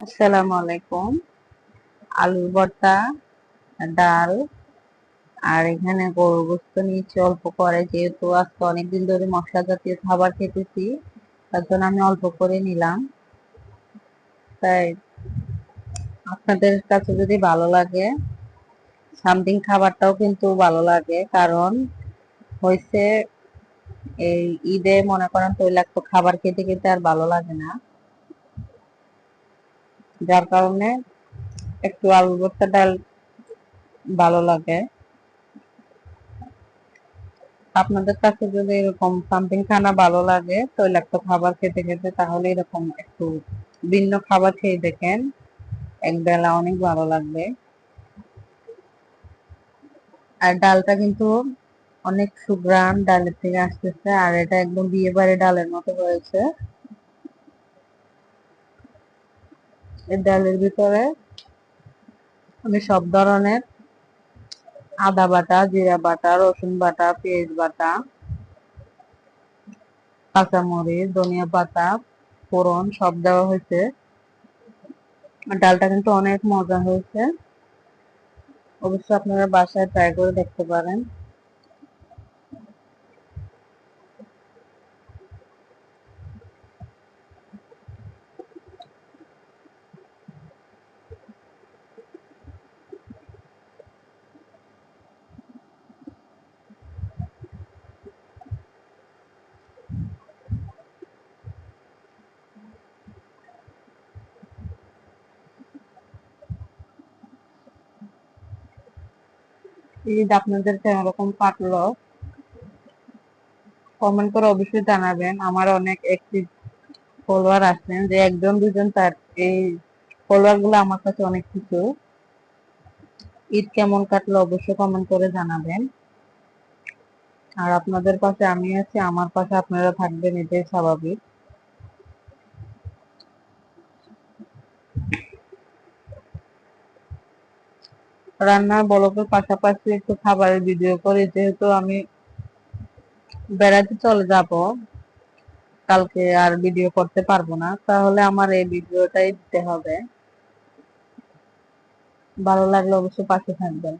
আসসালামু আলাইকুম। আলুর ভর্তা, ডাল আর এখানে গরুর গোশত নিয়েছি অল্প করে, যেহেতু আজকে অনেকদিন ধরে মশলা জাতীয় খাবার খেতেছি, তার জন্য আমি অল্প করে নিলাম। তাই আপনাদের কাছে যদি ভালো লাগে, সামথিং খাবারটাও কিন্তু ভালো লাগে, কারণ হয়েছে এই ঈদে মনে করেন তৈলাক্ত খাবার খেতে খেতে আর ভালো লাগে না, যার কারণে একটু আলুর ভর্তা, ডাল ভালো লাগে। আপনাদের কাছে যদি এরকম সামথিং খানা ভালো লাগে তৈলাক্ত খাবার খেতে খেতে, তাহলে এরকম একটু ভিন্ন খাবার খেয়ে দেখেন, এক বেলা অনেক ভালো লাগবে। আর ডালটা কিন্তু অনেক সুঘ্রাণ ডালের থেকে আসতেছে, আর এটা একদম বিয়ে বাড়ি ডালের মতো হয়েছে। এই ডালের ভিতরে আমি সব ধরনের আদা বাটা, জিরা বাটা, রসুন বাটা, পেঁয়াজ বাটা, কাঁচামরিচ, ধনিয়া পাতা, ফোড়ন সব দেওয়া হয়েছে। ডালটা কিন্তু অনেক মজা হয়েছে, অবশ্যই আপনারা বাসায় ট্রাই করে দেখতে পারেন। ঈদ আপনাদের কেমন কাটলো কমেন্ট করে অবশ্যই জানাবেন। আমার অনেক অ্যাক্টিভ ফলোয়ার আছেন, যে একজন দুজন, তার এই ফলোয়ার গুলো আমার কাছে অনেক কিছু। ঈদ কেমন কাটলো অবশ্যই কমেন্ট করে জানাবেন। আর আপনাদের পাশে আমি আছি, আমার পাশে আপনারা থাকবেন, এটাই স্বাভাবিক। রান্নার ব্লগের পাশাপাশি একটু খাবারের ভিডিও করি, যেহেতু আমি বেড়াতে চলে যাব কালকে, আর ভিডিও করতে পারবো না, তাহলে আমার এই ভিডিওটাই দিতে হবে। ভালো লাগলে অবশ্যই পাশে থাকবেন।